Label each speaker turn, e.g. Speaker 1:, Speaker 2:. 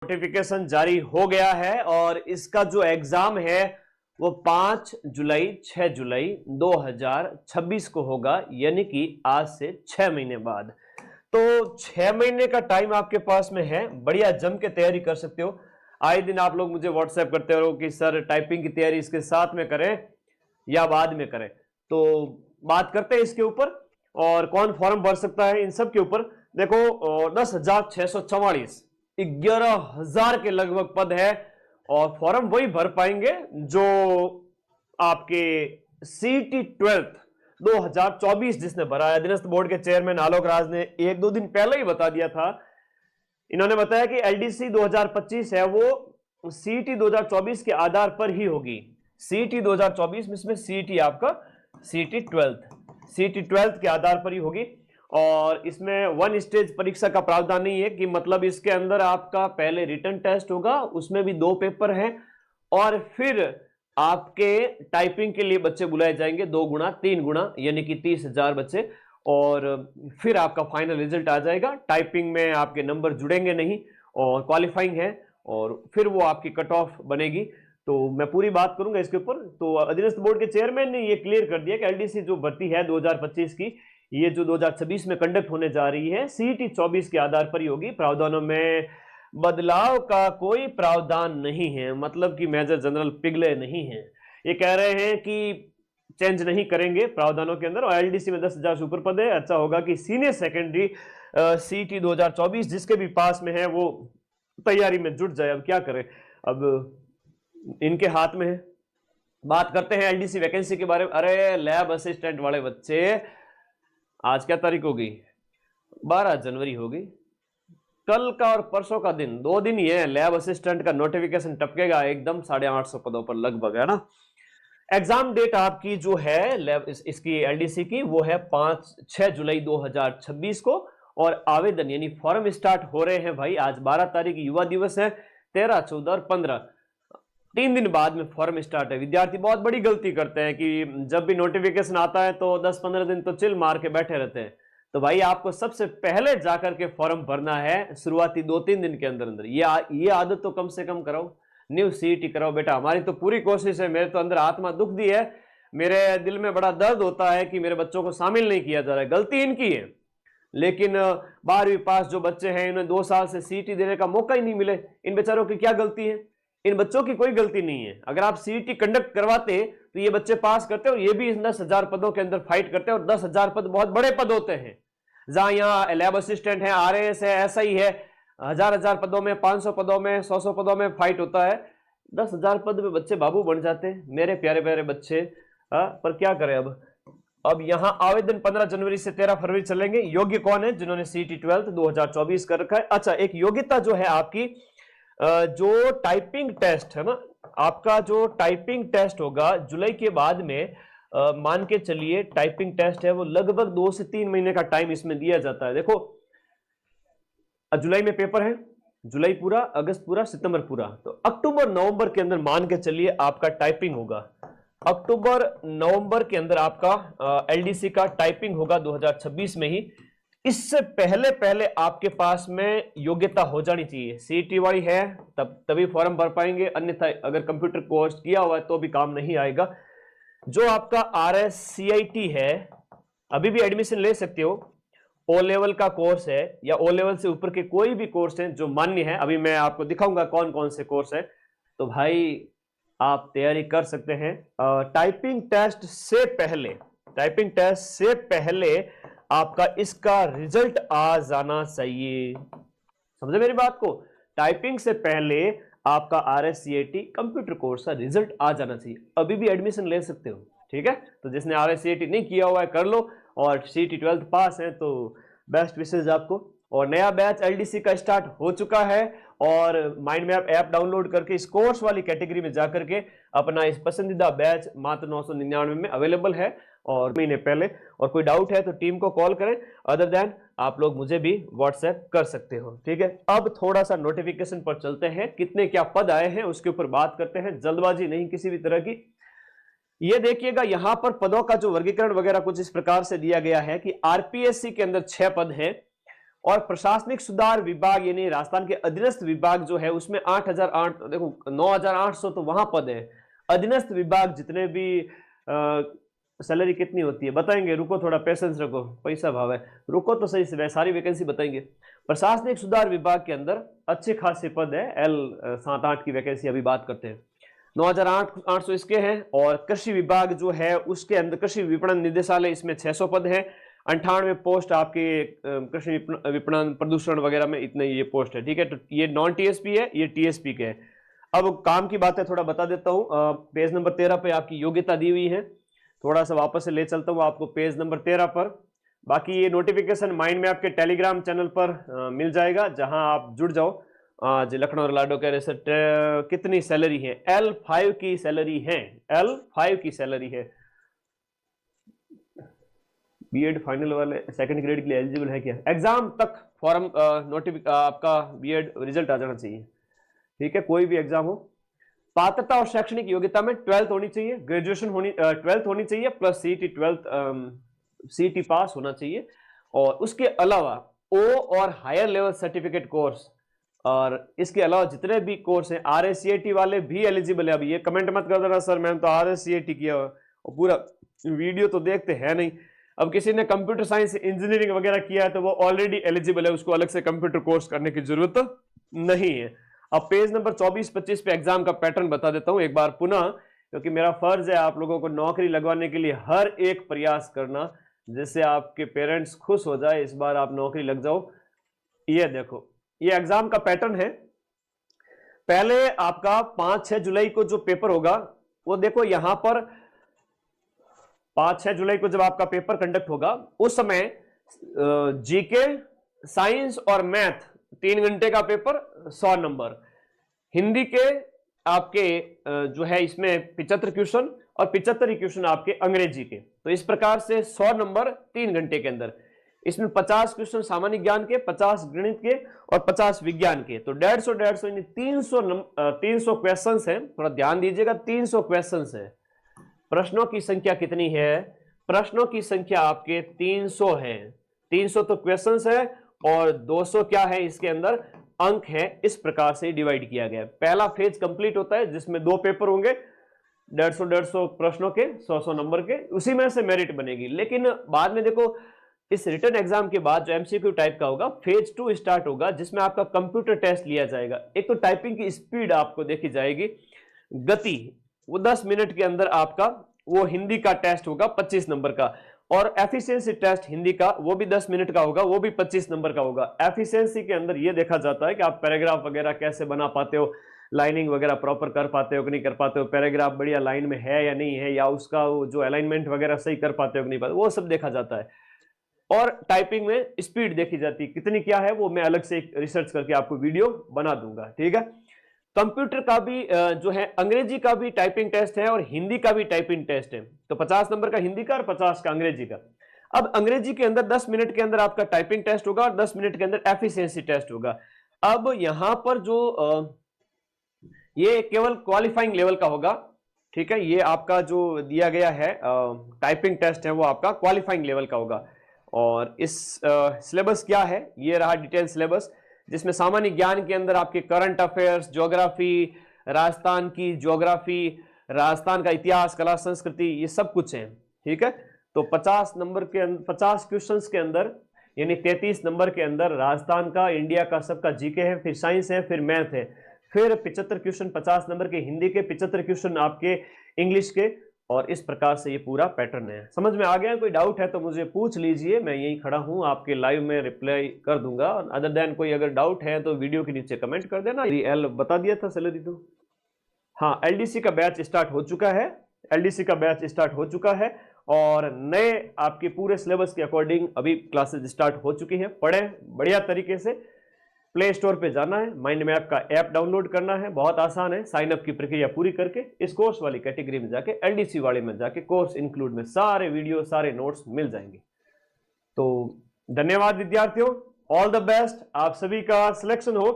Speaker 1: Notification जारी हो गया है और इसका जो एग्जाम है वो 5 जुलाई 6 जुलाई 2026 को होगा, यानी कि आज से 6 महीने बाद। तो 6 महीने का टाइम आपके पास में है, बढ़िया जम के तैयारी कर सकते हो। आए दिन आप लोग मुझे व्हाट्सएप करते हो कि सर टाइपिंग की तैयारी इसके साथ में करें या बाद में करें, तो बात करते हैं इसके ऊपर और कौन फॉर्म भर सकता है इन सब के ऊपर। देखो 10,644 11,000 के लगभग पद है और फॉर्म वही भर पाएंगे जो आपके सीटी 12th 2024 जिसने भरा है। अधीनस्थ बोर्ड के चेयरमैन आलोक राज ने 1-2 दिन पहले ही बता दिया था। इन्होंने बताया कि एलडीसी 2025 है वो सीटी 2024 के आधार पर ही होगी। सीटी 2024 में सीटी आपका सीटी 12th के आधार पर ही होगी और इसमें 1 स्टेज परीक्षा का प्रावधान नहीं है कि मतलब इसके अंदर आपका पहले रिटन टेस्ट होगा, उसमें भी 2 पेपर हैं और फिर आपके टाइपिंग के लिए बच्चे बुलाए जाएंगे 2 गुना 3 गुना, यानी कि 30,000 बच्चे, और फिर आपका फाइनल रिजल्ट आ जाएगा। टाइपिंग में आपके नंबर जुड़ेंगे नहीं और क्वालिफाइंग है और फिर वो आपकी कट ऑफ बनेगी। तो मैं पूरी बात करूंगा इसके ऊपर। तो अधीनस्थ बोर्ड के चेयरमैन ने ये क्लियर कर दिया कि एलडीसी जो भर्ती है 2025 की, ये जो 2026 में कंडक्ट होने जा रही है सीटी 24 के आधार पर ही होगी। प्रावधानों में बदलाव का कोई प्रावधान नहीं है, मतलब कि मेजर जनरल पिघले नहीं है। ये कह रहे हैं कि चेंज नहीं करेंगे प्रावधानों के अंदर और एलडीसी में 10,000 सुपर पद है। अच्छा होगा कि सीनियर सेकेंडरी सीटी 2024 जिसके भी पास में है वो तैयारी में जुट जाए। अब क्या करें, अब इनके हाथ में है। बात करते हैं एलडीसी वैकेंसी के बारे में। अरे लैब असिस्टेंट वाले बच्चे, आज क्या तारीख होगी? 12 जनवरी होगी। कल का और परसों का दिन, 2 दिन ही है, लैब असिस्टेंट का नोटिफिकेशन टपकेगा एकदम 850 पदों पर लगभग, है ना। एग्जाम डेट आपकी जो है लैब इसकी एलडीसी की वो है 5-6 जुलाई 2026 को और आवेदन यानी फॉर्म स्टार्ट हो रहे हैं भाई। आज 12 तारीख युवा दिवस है, 13, 14 और 15 3 दिन बाद में फॉर्म स्टार्ट है। विद्यार्थी बहुत बड़ी गलती करते हैं कि जब भी नोटिफिकेशन आता है तो 10-15 दिन तो चिल मार के बैठे रहते हैं। तो भाई आपको सबसे पहले जाकर के फॉर्म भरना है शुरुआती 2-3 दिन के अंदर अंदर। ये आदत तो कम से कम कराओ, न्यू सीटी कराओ बेटा। हमारी तो पूरी कोशिश है, मेरे तो अंदर आत्मा दुख दी है, मेरे दिल में बड़ा दर्द होता है कि मेरे बच्चों को शामिल नहीं किया जा रहा है। गलती इनकी है, लेकिन 12वीं पास जो बच्चे हैं इन्हें 2 साल से सीटी देने का मौका ही नहीं मिले। इन बेचारों की क्या गलती है? इन बच्चों की कोई गलती नहीं है। अगर आप सीटी कंडक्ट करवाते तो ये बच्चे पास करते और ये भी 10,000 पदों के अंदर फाइट करते और 10,000 पद बहुत बड़े पद होते हैं। जहां यहाँ लैब असिस्टेंट है, आरएएस है, ऐसा ही है, हजार पदों में, 500 पदों में, 100 पदों में फाइट होता है। 10,000 पद में बच्चे बाबू बन जाते हैं, मेरे प्यारे प्यारे बच्चे। पर क्या करें अब यहाँ आवेदन 15 जनवरी से 13 फरवरी चलेंगे। योग्य कौन है? जिन्होंने सीटी 12 2024 कर रखा है। अच्छा, एक योग्यता जो है आपकी, जो टाइपिंग टेस्ट है ना, आपका जो टाइपिंग टेस्ट होगा जुलाई के बाद में, मान के चलिए टाइपिंग टेस्ट है वो लगभग 2 से 3 महीने का टाइम इसमें दिया जाता है। देखो जुलाई में पेपर है, जुलाई पूरा, अगस्त पूरा, सितंबर पूरा, तो अक्टूबर नवंबर के अंदर मान के चलिए आपका टाइपिंग होगा। अक्टूबर नवंबर के अंदर आपका एलडीसी का टाइपिंग होगा 2026 में ही। इससे पहले पहले आपके पास में योग्यता हो जानी चाहिए। सीटी वाली है तभी फॉर्म भर पाएंगे, अन्यथा अगर कंप्यूटर कोर्स किया हुआ है तो भी काम नहीं आएगा। जो आपका RSCIT है अभी भी एडमिशन ले सकते हो। ओ लेवल का कोर्स है या ओ लेवल से ऊपर के कोई भी कोर्स है जो मान्य है, अभी मैं आपको दिखाऊंगा कौन कौन से कोर्स है, तो भाई आप तैयारी कर सकते हैं। टाइपिंग टेस्ट से पहले आपका इसका रिजल्ट आ जाना चाहिए। समझे मेरी बात को? टाइपिंग से पहले आपका RSCIT कंप्यूटर कोर्स का रिजल्ट आ जाना चाहिए। अभी भी एडमिशन ले सकते हो, ठीक है। तो जिसने RSCIT नहीं किया हुआ है कर लो और सीटी 12 पास है तो बेस्ट विशेष आपको। और नया बैच एलडीसी का स्टार्ट हो चुका है और माइंड मैप ऐप डाउनलोड करके इस कोर्स वाली कैटेगरी में जाकर के अपना इस पसंदीदा बैच मात्र 999 में अवेलेबल है और महीने पहले। और कोई डाउट है तो टीम को कॉल करें, अदर देन आप लोग मुझे भी व्हाट्सएप कर सकते हो, ठीक है। अब थोड़ा सा नोटिफिकेशन पर चलते हैं, कितने क्या पद आए हैं उसके ऊपर बात करते हैं। जल्दबाजी नहीं किसी भी तरह की। ये देखिएगा यहां पर पदों का जो वर्गीकरण वगैरह कुछ इस प्रकार से दिया गया है कि आरपीएससी के अंदर 6 पद हैं और प्रशासनिक सुधार विभाग यानी राजस्थान के अधीनस्थ विभाग जो है उसमें 8,008, देखो 9,800 तो वहां पद है। अधीनस्थ विभाग जितने भी सैलरी कितनी होती है बताएंगे, रुको थोड़ा पेशेंस रखो, पैसा भाव है, रुको तो सही से सारी वैकेंसी बताएंगे। प्रशासनिक सुधार विभाग के अंदर अच्छे खासे पद है, L 7-8 की वैकेंसी अभी बात करते हैं, 9,800 इसके हैं। और कृषि विभाग जो है उसके अंदर कृषि विपणन निदेशालय, इसमें 600 पद है, 98 पोस्ट आपके कृषि विपणन प्रदूषण वगैरह में इतने ये पोस्ट है, ठीक है। तो ये नॉन टीएसपी है, ये टीएसपी के है। अब काम की बात है थोड़ा बता देता हूँ, पेज नंबर 13 पे आपकी योग्यता दी हुई है, थोड़ा सा वापस से ले चलता हूँ आपको पेज नंबर 13 पर। बाकी ये नोटिफिकेशन माइंड में आपके टेलीग्राम चैनल पर मिल जाएगा, जहां आप जुड़ जाओ। आज लखनऊ और लाडो कह रहे सर कितनी सैलरी है, L5 की सैलरी है, L5 की सैलरी है। बीएड फाइनल वाले सेकंड ग्रेड के लिए एलिजिबल है क्या? एग्जाम तक फॉर्म आपका बीएड रिजल्ट आ जाना चाहिए, ठीक है, कोई भी एग्जाम हो। पात्रता और शैक्षणिक योग्यता में 12th होनी चाहिए, ग्रेजुएशन होनी 12th होनी चाहिए प्लस सीईटी 12th सीईटी पास होना चाहिए। और उसके अलावा ओ और हायर लेवल सर्टिफिकेट कोर्स, और इसके अलावा जितने भी कोर्स हैं, RSCAT वाले भी एलिजिबल है। अभी ये कमेंट मत कर देना सर मैंने तो RSCAT किया और पूरा वीडियो तो देखते हैं नहीं। अब किसी ने कंप्यूटर साइंस इंजीनियरिंग वगैरह किया है तो वो ऑलरेडी एलिजिबल है, उसको अलग से कंप्यूटर कोर्स करने की जरूरत नहीं है। अब पेज नंबर 24-25 पे एग्जाम का पैटर्न बता देता हूं एक बार पुनः, क्योंकि मेरा फर्ज है आप लोगों को नौकरी लगवाने के लिए हर एक प्रयास करना, जिससे आपके पेरेंट्स खुश हो जाए, इस बार आप नौकरी लग जाओ। ये देखो ये एग्जाम का पैटर्न है। पहले आपका 5-6 जुलाई को जो पेपर होगा वो देखो यहां पर 5-6 जुलाई को जब आपका पेपर कंडक्ट होगा उस समय जीके, साइंस और मैथ 3 घंटे का पेपर 100 नंबर, हिंदी के आपके जो है इसमें 75 क्वेश्चन और 75 क्वेश्चन आपके अंग्रेजी के। तो इस प्रकार से 100 नंबर 3 घंटे के अंदर, इसमें 50 क्वेश्चन सामान्य ज्ञान के, 50 गणित के और 50 विज्ञान के। तो 150 यानी 300 क्वेश्चन है, थोड़ा ध्यान दीजिएगा, 300 क्वेश्चन है। प्रश्नों की संख्या कितनी है? प्रश्नों की संख्या आपके 300 है, 300 तो क्वेश्चन है और 200 क्या है इसके अंदर अंक है। इस प्रकार से डिवाइड किया गया है। पहला फेज कंप्लीट होता है जिसमें 2 पेपर होंगे, 150 प्रश्नों के, 100 नंबर के, उसी में से मेरिट बनेगी। लेकिन बाद में देखो इस रिटन एग्जाम के बाद जो एमसीक्यू टाइप का होगा, फेज 2 स्टार्ट होगा जिसमें आपका कंप्यूटर टेस्ट लिया जाएगा। एक तो टाइपिंग की स्पीड आपको देखी जाएगी, गति, वो 10 मिनट के अंदर आपका वो हिंदी का टेस्ट होगा 25 नंबर का, और एफिशिएंसी टेस्ट हिंदी का वो भी 10 मिनट का होगा, वो भी 25 नंबर का होगा। एफिशिएंसी के अंदर ये देखा जाता है कि आप पैराग्राफ वगैरह कैसे बना पाते हो, लाइनिंग वगैरह प्रॉपर कर पाते हो कि नहीं कर पाते हो, पैराग्राफ बढ़िया लाइन में है या नहीं है, या उसका जो अलाइनमेंट वगैरह सही कर पाते हो कि नहीं पाते, वो सब देखा जाता है। और टाइपिंग में स्पीड देखी जाती है, कितनी क्या है वो मैं अलग से रिसर्च करके आपको वीडियो बना दूंगा, ठीक है। कंप्यूटर का भी जो है अंग्रेजी का भी टाइपिंग टेस्ट है और हिंदी का भी टाइपिंग टेस्ट है। तो 50 नंबर का हिंदी का और 50 का अंग्रेजी का। अब अंग्रेजी के अंदर 10 मिनट के अंदर आपका टाइपिंग टेस्ट होगा और 10 मिनट के अंदर एफिशिएंसी टेस्ट होगा। अब यहां पर जो ये केवल क्वालिफाइंग लेवल का होगा, ठीक है। ये आपका जो दिया गया है टाइपिंग टेस्ट है वो आपका क्वालिफाइंग लेवल का होगा। और इस सिलेबस क्या है, ये रहा डिटेल सिलेबस, जिसमें सामान्य ज्ञान के अंदर आपके करंट अफेयर्स, ज्योग्राफी, राजस्थान की ज्योग्राफी, राजस्थान का इतिहास, कला, संस्कृति, ये सब कुछ है, ठीक है। तो 50 नंबर के अंदर 50 क्वेश्चंस के अंदर यानी 33 नंबर के अंदर राजस्थान का, इंडिया का सबका जीके है, फिर साइंस है, फिर मैथ है, फिर 75 क्वेश्चन 50 नंबर के हिंदी के, 75 क्वेश्चन आपके इंग्लिश के, और इस प्रकार से ये पूरा पैटर्न है। समझ में आ गया? कोई डाउट है तो मुझे पूछ लीजिए, मैं यही खड़ा हूं, आपके लाइव में रिप्लाई कर दूंगा। अदर देन कोई अगर डाउट है तो वीडियो के नीचे कमेंट कर देना। एल बता दिया था सैलरी तो। हाँ, एलडीसी का बैच स्टार्ट हो चुका है, एलडीसी का बैच स्टार्ट हो चुका है और नए आपके पूरे सिलेबस के अकॉर्डिंग अभी क्लासेस स्टार्ट हो चुकी है। पढ़े बढ़िया तरीके से, प्ले स्टोर पे जाना है, माइंड मैप का ऐप डाउनलोड करना है, बहुत आसान है। साइन अप की प्रक्रिया पूरी करके इस कोर्स वाली कैटेगरी में जाके, एलडीसी वाले में जाके कोर्स इंक्लूड में सारे वीडियो, सारे नोट्स मिल जाएंगे। तो धन्यवाद विद्यार्थियों, ऑल द बेस्ट, आप सभी का सिलेक्शन हो।